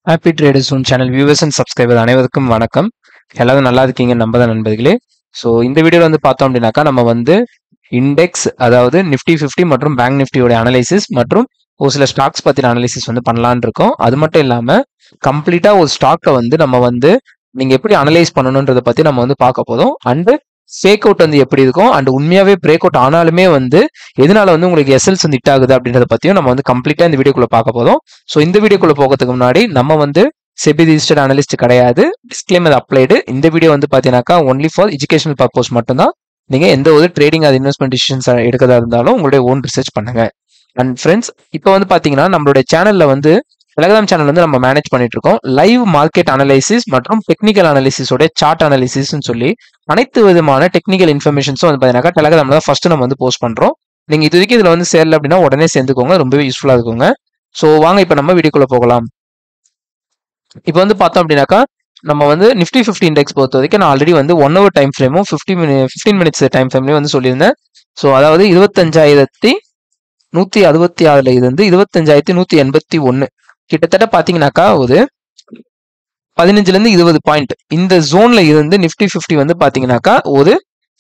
Happy traders one channel viewers and subscriber அனைவருக்கும் வணக்கம். எல்லாரும் நல்லா இருக்கீங்க நம்பதான் நண்பர்களே. ஸோ இந்த வீடியோவில் வந்து பார்த்தோம் அப்படின்னாக்கா நம்ம வந்து இண்டெக்ஸ், அதாவது நிஃப்டி 50 மற்றும் பேங்க் நிஃப்டியோட அனலைசிஸ் மற்றும் ஒரு சில ஸ்டாக்ஸ் பற்றின அனலைசிஸ் வந்து பண்ணலான்னு இருக்கோம். அது மட்டும் இல்லாமல் கம்ப்ளீட்டாக ஒரு ஸ்டாக்கை வந்து நம்ம வந்து நீங்கள் எப்படி அனலைஸ் பண்ணணுன்றதை பற்றி நம்ம வந்து பார்க்க போதும். அண்டு ஃபேக் அவுட் வந்து எப்படி இருக்கும் அண்ட் உண்மையாகவே பிரேக் அவுட் ஆனாலுமே வந்து எதனால வந்து உங்களுக்கு எஸ்எல்ஸ் வந்து ஹிட் ஆகுது அப்படின்றத பற்றியும் நம்ம வந்து கம்ப்ளீட்டாக இந்த வீடியோக்குள்ள பார்க்க போதும். ஸோ இந்த வீடியோக்குள்ள போகிறதுக்கு முன்னாடி நம்ம வந்து செபி ரிஜிஸ்டர்ட் அனலிஸ்ட் கிடையாது, டிஸ்க்ளைமர் அப்ளைடு. இந்த வீடியோ வந்து பார்த்தீங்கன்னாக்கா ஒன்லி ஃபார் எஜுகேஷனல் பர்பஸ் மட்டும்தான். நீங்கள் எந்த ஒரு ட்ரேடிங் அது இன்வெஸ்ட்மெண்ட் டிசிஷன்ஸ் எடுக்கிறதா இருந்தாலும் உங்களுடைய ஓன் ரிசர்ச் பண்ணுங்க. அண்ட் ஃப்ரெண்ட்ஸ், இப்போ வந்து பார்த்தீங்கன்னா நம்மளுடைய சேனலில் வந்து டெலகிராம் சேனல் வந்து நம்ம மேனேஜ் பண்ணிட்டு இருக்கோம். லைவ் மார்க்கெட் அனலைசிஸ் மற்றும் டெக்னிக்கல் அனலிசிஸோட சார்ட் அனலிசிஸ்ன்னு சொல்லி அனைத்து விதமான டெக்னிக்கல் இன்ஃபர்மேஷன்ஸும் வந்து பார்த்தீங்கன்னா டெலகிராம்ல தான் ஃபர்ஸ்ட் நம்ம வந்து போஸ்ட் பண்றோம். நீங்க இது வரைக்கும் இதுல வந்து சேரல அப்படின்னா உடனே சேர்ந்துக்கோங்க, ரொம்பவே யூஸ்ஃபுல்லா இருக்குங்க. ஸோ வாங்க இப்போ நம்ம வீடியோக்குள்ள போகலாம். இப்போ வந்து பார்த்தோம் அப்படின்னாக்கா நம்ம வந்து நிஃப்டி 50 இண்டெக்ஸ் பொறுத்த வரைக்கும் நான் ஆல்ரெடி வந்து 1 hour டைம் ஃப்ரேமும் 15 minutes டைம் ஃப்ரேம்லையும் வந்து சொல்லியிருந்தேன். ஸோ அதாவது 25,166 இது வந்து 25,181 கிட்டத்தட்ட பார்த்தீங்கன்னாக்கா ஒரு 15லேருந்து 20 பாயிண்ட் இந்த ஜோன்ல இருந்து நிஃப்டி 50 வந்து பார்த்தீங்கன்னாக்கா ஒரு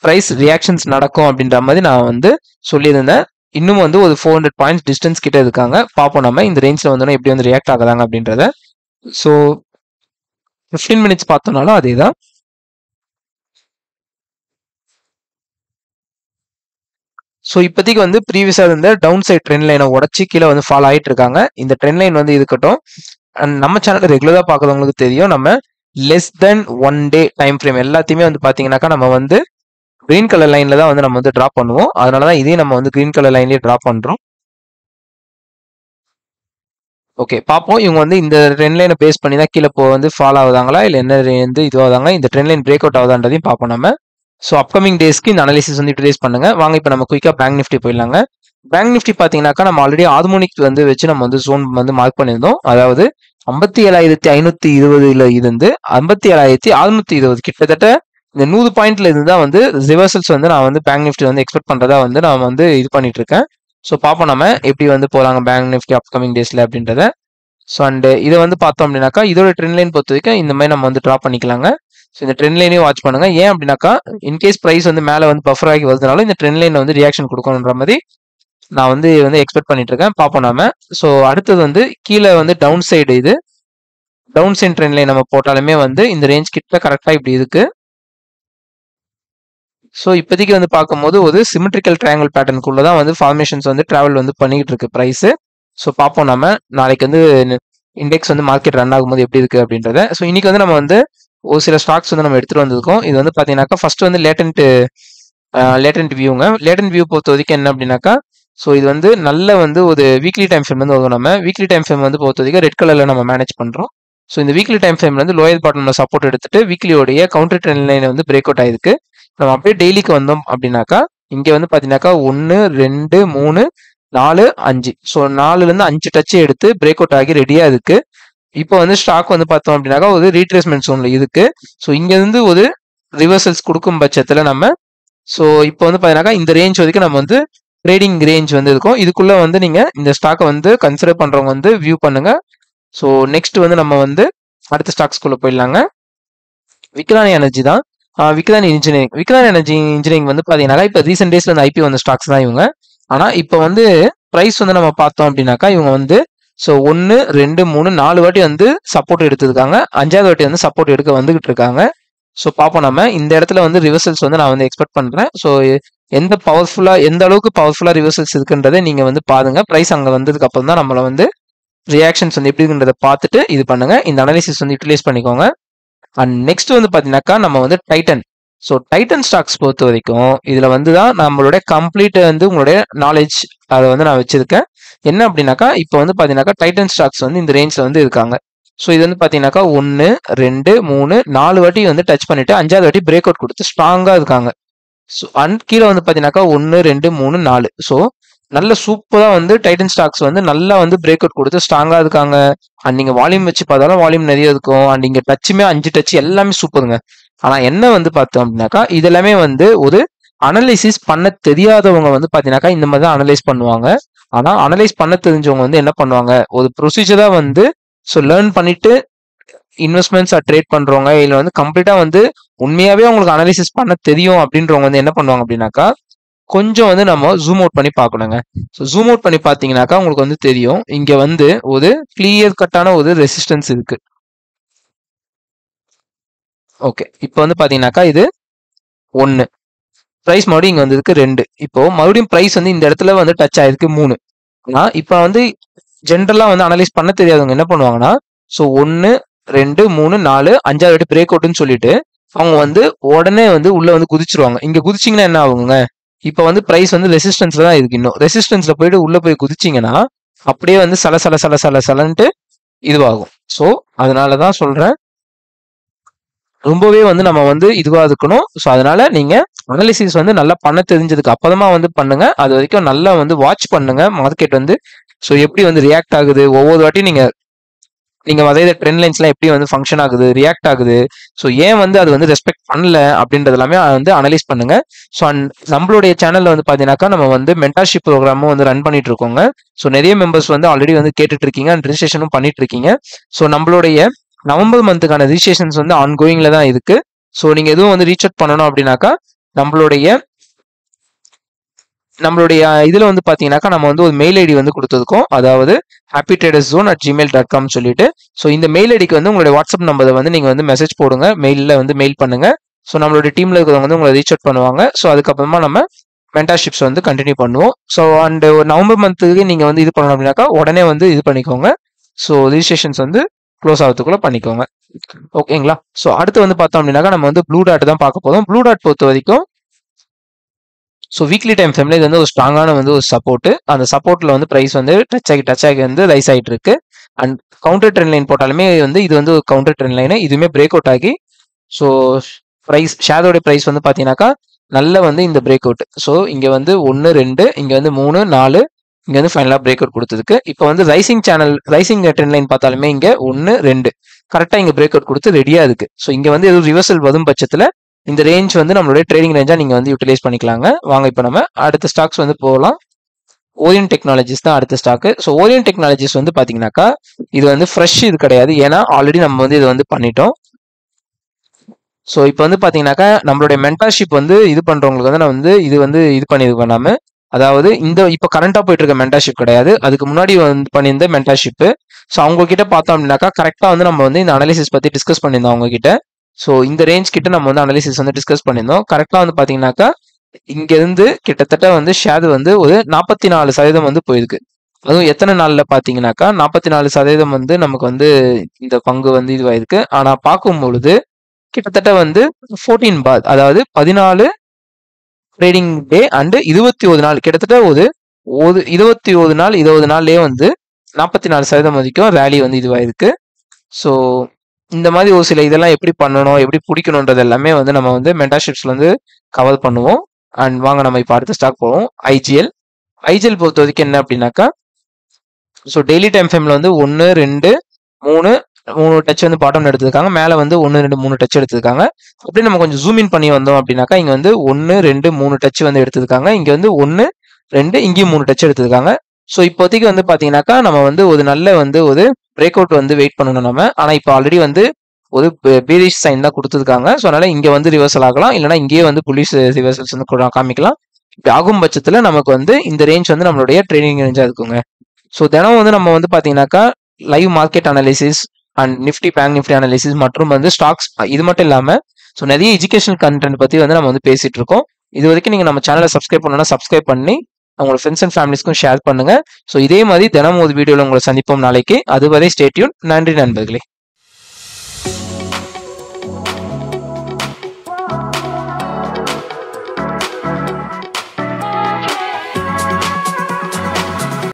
ப்ரைஸ் ரியாக்ஷன்ஸ் நடக்கும் அப்படின்ற மாதிரி நான் வந்து சொல்லியிருந்தேன். இன்னும் வந்து ஒரு 400 பாயிண்ட்ஸ் டிஸ்டன்ஸ் கிட்ட இருக்காங்க. பார்ப்போம் நம்ம இந்த ரேஞ்சில் வந்தோன்னா எப்படி வந்து ரியாக்ட் ஆகுறாங்க அப்படின்றத. ஸோ 15 minutes பார்த்தோம்னாலும் அதே தான். ஸோ இப்போதைக்கு வந்து ப்ரீவியஸாக இருந்த டவுன் சைட் ட்ரெண்ட் லைனை உடச்சி கீழே வந்து ஃபாலோ ஆகிட்டு இருக்காங்க. இந்த ட்ரெண்ட் லைன் வந்து இருக்கட்டும். அண்ட் நம்ம சேனல் ரெகுலராக பார்க்குறவங்களுக்கு தெரியும், நம்ம less than 1 day time frame எல்லாத்தையுமே வந்து பார்த்தீங்கன்னாக்கா நம்ம வந்து கிரீன் கலர் லைன்ல தான் வந்து நம்ம வந்து ட்ராப் பண்ணுவோம். அதனால தான் இதையும் நம்ம வந்து கிரீன் கலர் லைன்லேயே ட்ராப் பண்ணுறோம். ஓகே, பார்ப்போம் இவங்க வந்து இந்த ட்ரெண்ட் லைனை பேஸ் பண்ணி தான் கீழே வந்து ஃபாலோ ஆகுதாங்களா இல்லை என்ன வந்து இதுவாகுதாங்க, இந்த ட்ரெண்ட் லைன் பிரேக் அவுட் ஆகுதான்றதையும் பார்ப்போம் நம்ம. ஸோ அப்கமிங் டேஸ்க்கு இந்த அனாலிசிஸ் வந்து யூட்டிலைஸ் பண்ணுங்க. வாங்க இப்போ நம்ம குயிக்காக பேங்க் நிஃப்டி போயிடலாங்க. பேங்க் நிஃப்டி பார்த்தீங்கன்னாக்கா நம்ம ஆல்ரெடி ஹார்மோனிக் வந்து வச்சு நம்ம வந்து ஜோன் வந்து மார்க் பண்ணியிருந்தோம். அதாவது 57,520 இருந்து 57,620 கிட்டத்தட்ட இந்த 100 பாயிண்ட்ல இருந்து தான் வந்து ரிவர்சல்ஸ் வந்து நான் வந்து பேங்க் நிஃப்டி வந்து எக்ஸ்பெக்ட் பண்றதா வந்து நான் வந்து இது பண்ணிட்டு இருக்கேன். ஸோ பார்ப்போம் நம்ம எப்படி வந்து போறாங்க பேங்க் நிஃப்டி அப்கமிங் டேஸ்ல அப்படின்றத. ஸோ அண்ட் இதை வந்து பார்த்தோம் அப்படின்னாக்கா இதோட ட்ரெண்ட் லைன் பொறுத்த வரைக்கும் இந்த மாதிரி நம்ம வந்து ட்ராப் பண்ணிக்கலாங்க. ஸோ இந்த ட்ரெண்ட் லைனையும் வாட்ச் பண்ணுங்க. ஏன் அப்படின்னாக்கா இன்கேஸ் ப்ரைஸ் வந்து மேலே வந்து பஃபர் ஆகி வருதுனாலும் இந்த ட்ரெண்ட் லைன் வந்து ரியாக்ஷன் கொடுக்கணுன்ற மாதிரி நான் வந்து எக்ஸ்பெக்ட் பண்ணிட்டு இருக்கேன். பார்ப்போம் நாம. ஸோ அடுத்தது வந்து கீழே வந்து டவுன் சைடு, இது டவுன் சைட் ட்ரெண்ட் லைன் நம்ம போட்டாலுமே வந்து இந்த ரேஞ்ச் கிட்ட கரெக்டாக இப்படி இருக்கு. ஸோ இப்போதைக்கு வந்து பார்க்கும்போது ஒரு சிமெட்ரிக்கல் ட்ரையாங்கிள் பேட்டர்னுக்குள்ள தான் வந்து ஃபார்மேஷன்ஸ் வந்து டிராவல் வந்து பண்ணிக்கிட்டு இருக்கு ப்ரைஸ். ஸோ பார்ப்போம் நம்ம நாளைக்கு வந்து இண்டெக்ஸ் வந்து மார்க்கெட் ரன் ஆகும்போது எப்படி இருக்கு அப்படின்றத. ஸோ இன்னைக்கு வந்து நம்ம வந்து ஒரு சில ஸ்டாக்ஸ் வந்து நம்ம எடுத்துட்டு வந்திருக்கோம். இது வந்து பார்த்தீங்கன்னாக்கா ஃபர்ஸ்ட் வந்து லேட்டன்ட் வியூங்க. லேட்டன்ட் வியூ பொறுத்த வரைக்கும் என்ன அப்படின்னாக்கா, ஸோ இது வந்து நல்ல வந்து ஒரு வீக்லி டைம் ஃப்ரேம் வந்து வரும். நம்ம வீக்லி டைம் ஃப்ரேம் வந்து பொறுத்த வரைக்கும் ரெட் கலர்ல நம்ம மேனேஜ் பண்றோம். ஸோ இந்த வீக்லி டைம் ஃப்ரேம்ல வந்து லோயர் பாட்டம்ல சப்போர்ட் எடுத்துட்டு வீக்லியோடைய கவுண்டர் ட்ரெண்ட் லைன் வந்து பிரேக் அவுட் ஆயிருக்கு. நம்ம அப்படியே டெய்லிக்கு வந்தோம் அப்படின்னாக்கா இங்க வந்து பாத்தீங்கன்னாக்கா 1 2 3 4 5 ஸோ 4லேருந்து 5 டச் எடுத்து பிரேக் அவுட் ஆகி ரெடியா இருக்கு. இப்போ வந்து ஸ்டாக் வந்து பார்த்தோம் அப்படின்னாக்கா ஒரு ரீட்ரேஸ்மெண்ட் ஜோன்ல இருக்கு. ஸோ இங்க இருந்து ஒரு ரிவர்சல்ஸ் கொடுக்கும் பட்சத்துல நம்ம ஸோ இப்போ வந்து பாத்தீங்கன்னாக்கா இந்த ரேஞ்ச் வரைக்கும் நம்ம வந்து ட்ரேடிங் ரேஞ்ச் வந்து இருக்கும். இதுக்குள்ள வந்து நீங்க இந்த ஸ்டாக்கை வந்து கன்சிடர் பண்றவங்க வந்து வியூ பண்ணுங்க. ஸோ நெக்ஸ்ட் வந்து நம்ம வந்து அடுத்த ஸ்டாக்ஸ்குள்ள போயிடலாங்க. விக்ரானி எனர்ஜி தான். விக்ரானி எனர்ஜி இன்ஜினியரிங் வந்து பாத்தீங்கன்னா இப்போ ரீசெண்ட் டேஸ்ல வந்து ஐபி வந்த ஸ்டாக்ஸ் தான் இவங்க. ஆனா இப்போ வந்து பிரைஸ் வந்து நம்ம பார்த்தோம் அப்படின்னாக்கா இவங்க வந்து ஸோ 1 2 3 4 வாட்டி வந்து சப்போர்ட் எடுத்திருக்காங்க. 5வது வாட்டி வந்து சப்போர்ட் எடுக்க வந்துகிட்டு இருக்காங்க. ஸோ பார்ப்போம் நம்ம இந்த இடத்துல வந்து ரிவர்சல்ஸ் வந்து நான் வந்து எக்ஸ்பெக்ட் பண்றேன். ஸோ எந்த அளவுக்கு பவர்ஃபுல்லா ரிவர்சல்ஸ் இருக்குன்றதை நீங்க வந்து பாருங்க. பிரைஸ் அங்க வந்ததுக்கு அப்புறம் தான் நம்மள வந்து ரியாக்ஷன்ஸ் வந்து எப்படி இருக்குன்றதை பார்த்துட்டு இது பண்ணுங்க. இந்த அனாலிசிஸ் வந்து யூட்டிலைஸ் பண்ணிக்கோங்க. அண்ட் நெக்ஸ்ட் வந்து பாத்தீங்கன்னாக்கா நம்ம வந்து டைட்டன். ஸோ டைட்டன் ஸ்டாக்ஸ் பொறுத்த வரைக்கும் இதுல வந்து தான் நம்மளுடைய கம்ப்ளீட் வந்து உங்களுடைய நாலேஜ் அதை வந்து நான் வச்சிருக்கேன். என்ன அப்படின்னாக்கா இப்போ வந்து பாத்தீங்கன்னாக்கா டைட்டன் ஸ்டாக்ஸ் வந்து இந்த ரேஞ்ச்ல வந்து இருக்காங்க. ஸோ இது வந்து பாத்தீங்கன்னாக்கா 1 2 3 4 வாட்டி வந்து டச் பண்ணிட்டு 5வது வாட்டி பிரேக் அவுட் கொடுத்து ஸ்ட்ராங்கா இருக்காங்க. ஸோ அண்ட் கீழே வந்து பாத்தீங்கன்னாக்கா 1 2 3 4 ஸோ நல்ல சூப்பரா வந்து டைட்டன் ஸ்டாக்ஸ் வந்து நல்லா வந்து பிரேக் அவுட் கொடுத்து ஸ்ட்ராங்கா இருக்காங்க. அண்ட் நீங்க வால்யூம் வச்சு பார்த்தாலும் வால்யூம் நிறைய இருக்கும். அண்ட் இங்க டச்சுமே 5 டச் எல்லாமே சூப்பருங்க. ஆனா என்ன வந்து பார்த்தோம் அப்படின்னாக்கா இது எல்லாமே வந்து ஒரு அனலைசிஸ் பண்ண தெரியாதவங்க வந்து பாத்தீங்கன்னாக்கா இந்த மாதிரி தான் அனலைஸ் பண்ணுவாங்க. ஆனா அனலைஸ் பண்ண தெரிஞ்சவங்க வந்து என்ன பண்ணுவாங்க, ஒரு ப்ரொசீஜரா வந்து ஸோ லேர்ன் பண்ணிட்டு இன்வெஸ்ட்மெண்ட்ஸ் ட்ரேட் பண்றவங்க இல்லை வந்து கம்ப்ளீட்டா வந்து உண்மையாவே உங்களுக்கு அனாலிசிஸ் பண்ண தெரியும் அப்படின்றவங்க வந்து என்ன பண்ணுவாங்க அப்படின்னாக்கா கொஞ்சம் வந்து நம்ம ஜூம் அவுட் பண்ணி பார்க்கணுங்க. ஸோ ஜூம் அவுட் பண்ணி பார்த்தீங்கன்னாக்கா உங்களுக்கு வந்து தெரியும் இங்க வந்து ஒரு கிளியர் கட்டான ஒரு ரெசிஸ்டன்ஸ் இருக்கு. ஓகே, இப்போ வந்து பாத்தீங்கன்னாக்கா இது 1, பிரைஸ் மறுபடியும் இங்க வந்திருக்கு 2. இப்போ மறுபடியும் பிரைஸ் வந்து இந்த இடத்துல வந்து டச் ஆயிருக்கு 3. ஆனா இப்போ வந்து ஜென்ரலா வந்து அனலைஸ் பண்ண தெரியாதவங்க என்ன பண்ணுவாங்கன்னா ஸோ 1, 2, 3, 4, 5வது வாட்டி பிரேக் அவுட்னு சொல்லிட்டு அவங்க வந்து உடனே வந்து உள்ள வந்து குதிச்சிருவாங்க. இங்க குதிச்சிங்கன்னா என்ன ஆகுங்க, இப்போ வந்து பிரைஸ் வந்து ரெசிஸ்டன்ஸ்ல தான் இருக்கு. இன்னும் ரெசிஸ்டன்ஸ்ல போயிட்டு உள்ள போய் குதிச்சிங்கன்னா அப்படியே வந்து சலன்ட்டு இதுவாகும். ஸோ அதனாலதான் சொல்றேன் ரொம்பவே வந்து நம்ம வந்து இதுவா இருக்கணும். ஸோ அதனால நீங்க அனாலிசிஸ் வந்து நல்லா பண்ண தெரிஞ்சதுக்கு அப்பறமா வந்து பண்ணுங்க. அது வரைக்கும் நல்லா வந்து வாட்ச் பண்ணுங்க மார்க்கெட் வந்து ஸோ எப்படி வந்து ரியாக்ட் ஆகுது, ஒவ்வொரு வாட்டி நீங்க அதே ட்ரெண்ட் லைன்ஸ்லாம் எப்படி வந்து ஃபங்க்ஷன் ஆகுது, ரியாக்ட் ஆகுது, ஸோ ஏன் வந்து அது வந்து ரெஸ்பெக்ட் பண்ணல அப்படின்றது எல்லாமே வந்து அனலைஸ் பண்ணுங்க. ஸோ நம்மளுடைய சேனல்ல வந்து பாத்தீங்கன்னாக்கா நம்ம வந்து மென்டார்ஷிப் ப்ரோக்ராமும் வந்து ரன் பண்ணிட்டு இருக்கோங்க. ஸோ நிறைய மெம்பர்ஸ் வந்து ஆல்ரெடி வந்து கேட்டுட்டு இருக்கீங்க அண்ட் ரிஜிஸ்ட்ரேஷனும் பண்ணிட்டு இருக்கீங்க. ஸோ நம்மளுடைய நவம்பர் மந்த்துக்கான ரிஜிஸ்ட்ரேஷன்ஸ் வந்து ஆன்கோயிங்ல தான் இருக்கு. ஸோ நீங்க எதுவும் வந்து ரீச் அவுட் பண்ணணும் அப்படின்னாக்கா நம்மளுடைய இதுல வந்து பாத்தீங்கன்னாக்கா நம்ம வந்து ஒரு மெயில் ஐடி வந்து கொடுத்துருக்கோம், அதாவது happytraderszone@gmail.com சொல்லிட்டு. ஸோ இந்த மெயில் ஐடிக்கு வந்து உங்களுடைய வாட்ஸ்அப் நம்பரை வந்து நீங்க வந்து மெசேஜ் போடுங்க, மெயிலில் வந்து மெயில் பண்ணுங்க. ஸோ நம்மளுடைய டீம்ல இருக்கிறவங்க வந்து உங்களை ரீச் அவுட் பண்ணுவாங்க. ஸோ அதுக்கப்புறமா நம்ம மென்டார்ஷிப்ஸ் வந்து கண்டினியூ பண்ணுவோம். ஸோ அண்ட் ஒரு நவம்பர் மந்த்துக்கு நீங்க வந்து இது பண்ணணும் அப்படின்னாக்கா உடனே வந்து இது பண்ணிக்கோங்க. ஸோ ரிஜிஸ்ட்ரேஷன்ஸ் வந்து க்ளோஸ் ஆகிறதுக்குள்ள பண்ணிக்கோங்க. ஓகேங்களா? ஸோ அடுத்து வந்து பார்த்தோம் அப்படின்னாக்கா நம்ம வந்து ப்ளூ டாட் தான் பார்க்க போதும். ப்ளூ டாட் பொறுத்த வரைக்கும் ஸோ வீக்லி டைம் ஃப்ரேம்ல இது வந்து ஒரு ஸ்ட்ராங்கான வந்து ஒரு சப்போர்ட். அந்த சப்போர்ட்ல வந்து பிரைஸ் வந்து டச் ஆகி வந்து ரைஸ் ஆகிட்டு இருக்கு. அண்ட் கவுண்டர் ட்ரெண்ட் லைன் போட்டாலுமே வந்து இது வந்து ஒரு கவுண்டர் ட்ரெண்ட் லைன், இதுவுமே பிரேக் அவுட் ஆகி ஸோ பிரைஸ் ஷேரோட பிரைஸ் வந்து பார்த்தீங்கன்னாக்கா நல்ல வந்து இந்த பிரேக் அவுட். ஸோ இங்க வந்து 1, 2, இங்க வந்து 3, 4, இங்க வந்து ஃபைனலாக பிரேக் அவுட் கொடுத்ததுக்கு இப்போ வந்து ரைசிங் ட்ரெண்ட் லைன் பார்த்தாலுமே இங்க 1, 2 கரெக்டாக இங்க பிரேக் அவுட் கொடுத்து ரெடியா இருக்கு. ஸோ இங்க வந்து எதுவும் ரிவர்சல் வரும் பட்சத்தில் இந்த ரேஞ்ச் வந்து நம்மளுடைய ட்ரேடிங் ரேஞ்சா நீங்க வந்து யூட்டிலைஸ் பண்ணிக்கலாங்க. வாங்க இப்போ நம்ம அடுத்த ஸ்டாக்ஸ் வந்து போகலாம். ஓரியன்ட் டெக்னாலஜிஸ் தான் அடுத்த ஸ்டாக். ஸோ ஓரியன்ட் டெக்னாலஜிஸ் வந்து பாத்தீங்கன்னாக்கா இது வந்து ஃப்ரெஷ் இது கிடையாது, ஏன்னா ஆல்ரெடி நம்ம வந்து இதை வந்து பண்ணிட்டோம். ஸோ இப்போ வந்து பாத்தீங்கன்னாக்கா நம்மளுடைய மென்டார்ஷிப் வந்து இது பண்றவங்களுக்கு வந்து நான் வந்து இது பண்ணிருக்கோம் நாம, அதாவது இந்த இப்போ கரண்டா போயிட்டு இருக்க மென்டார்ஷிப் கிடையாது, அதுக்கு முன்னாடி வந்து பண்ணியிருந்த மென்டார்ஷிப். ஸோ அவங்க கிட்ட பார்த்தோம் அப்படின்னாக்கா கரெக்டா வந்து நம்ம வந்து இந்த அனாலிசிஸ் பத்தி டிஸ்கஸ் பண்ணியிருந்தோம் அவங்க கிட்ட. ஸோ இந்த ரேஞ்ச் கிட்ட நம்ம வந்து அனாலிசிஸ் வந்து டிஸ்கஸ் பண்ணியிருந்தோம். கரெக்டாக வந்து பார்த்தீங்கன்னாக்கா இங்க இருந்து கிட்டத்தட்ட வந்து ஷேர் வந்து ஒரு 44% வந்து போயிருக்கு. அதுவும் எத்தனை நாள்ல பார்த்தீங்கன்னாக்கா 44% வந்து நமக்கு வந்து இந்த பங்கு வந்து இதுவாயிருக்கு. ஆனா பார்க்கும் பொழுது கிட்டத்தட்ட வந்து 14 பார், அதாவது 14 ட்ரேடிங் டே அண்ட் 21 நாள், கிட்டத்தட்ட ஒரு 21 நாள் 20 நாள்லயே வந்து 44% வரைக்கும் ரேலி வந்து இதுவாயிருக்கு. ஸோ இந்த மாதிரி ஒரு சில இதெல்லாம் எப்படி பண்ணணும், எப்படி பிடிக்கணுன்றது எல்லாமே வந்து நம்ம வந்து மென்டார்ஷிப்ஸ்ல வந்து கவர் பண்ணுவோம். அண்ட் வாங்க நம்ம இப்போ அடுத்த ஸ்டாக் போவோம். ஐஜிஎல் பொறுத்த வரைக்கும் என்ன அப்படின்னாக்கா ஸோ டெய்லி டைம் ஃப்ரேம்ல வந்து 1, 2, 3 டச் வந்து பாட்டம் எடுத்திருக்காங்க, மேலே வந்து 1, 2, 3 டச் எடுத்திருக்காங்க. அப்படி நம்ம கொஞ்சம் ஜூம் இன் பண்ணி வந்தோம் அப்படின்னாக்கா இங்க வந்து 1, 2, 3 டச் வந்து எடுத்திருக்காங்க. இங்க வந்து 1, 2, இங்கேயும் 3 டச் எடுத்திருக்காங்க. ஸோ இப்போதைக்கு வந்து பாத்தீங்கன்னாக்கா நம்ம வந்து ஒரு நல்ல வந்து ஒரு பிரேக் அவுட் வந்து வெயிட் பண்ணணும் நம்ம. ஆனா இப்போ ஆல்ரெடி வந்து ஒரு பீரிஷ் சைன் தான் கொடுத்துருக்காங்க. ஸோ அதனால இங்க வந்து ரிவர்சல் ஆகலாம், இல்லைன்னா இங்கேயே வந்து புலிஷ் ரிவர்சல்ஸ் வந்து காமிக்கலாம். இப்படி ஆகும் பட்சத்துல நமக்கு வந்து இந்த ரேஞ்ச் வந்து நம்மளுடைய ட்ரேடிங் ரேஞ்சா இருக்குங்க. ஸோ தினம் வந்து நம்ம வந்து பாத்தீங்கன்னாக்கா live market analysis and bank Nifty analysis மற்றும் வந்து ஸ்டாக்ஸ் இது மட்டும் இல்லாம ஸோ நிறைய எஜுகேஷனல் கண்டென்ட் பத்தி வந்து நம்ம வந்து பேசிட்டு இருக்கோம். இது வரைக்கும் நீங்க நம்ம சேனலை சப்ஸ்கிரைப் பண்ணணும்னா சப்ஸ்கிரைப் பண்ணி உங்களோட ஃப்ரெண்ட்ஸ் அண்ட் ஃபேமிலிஸ்க்கும் ஷேர் பண்ணுங்க. ஸோ இதே மாதிரி தினமும் ஒரு வீடியோவில் உங்களை சந்திப்போம் நாளைக்கு. அதுவரை ஸ்டே டியூன். நன்றி நண்பர்களே.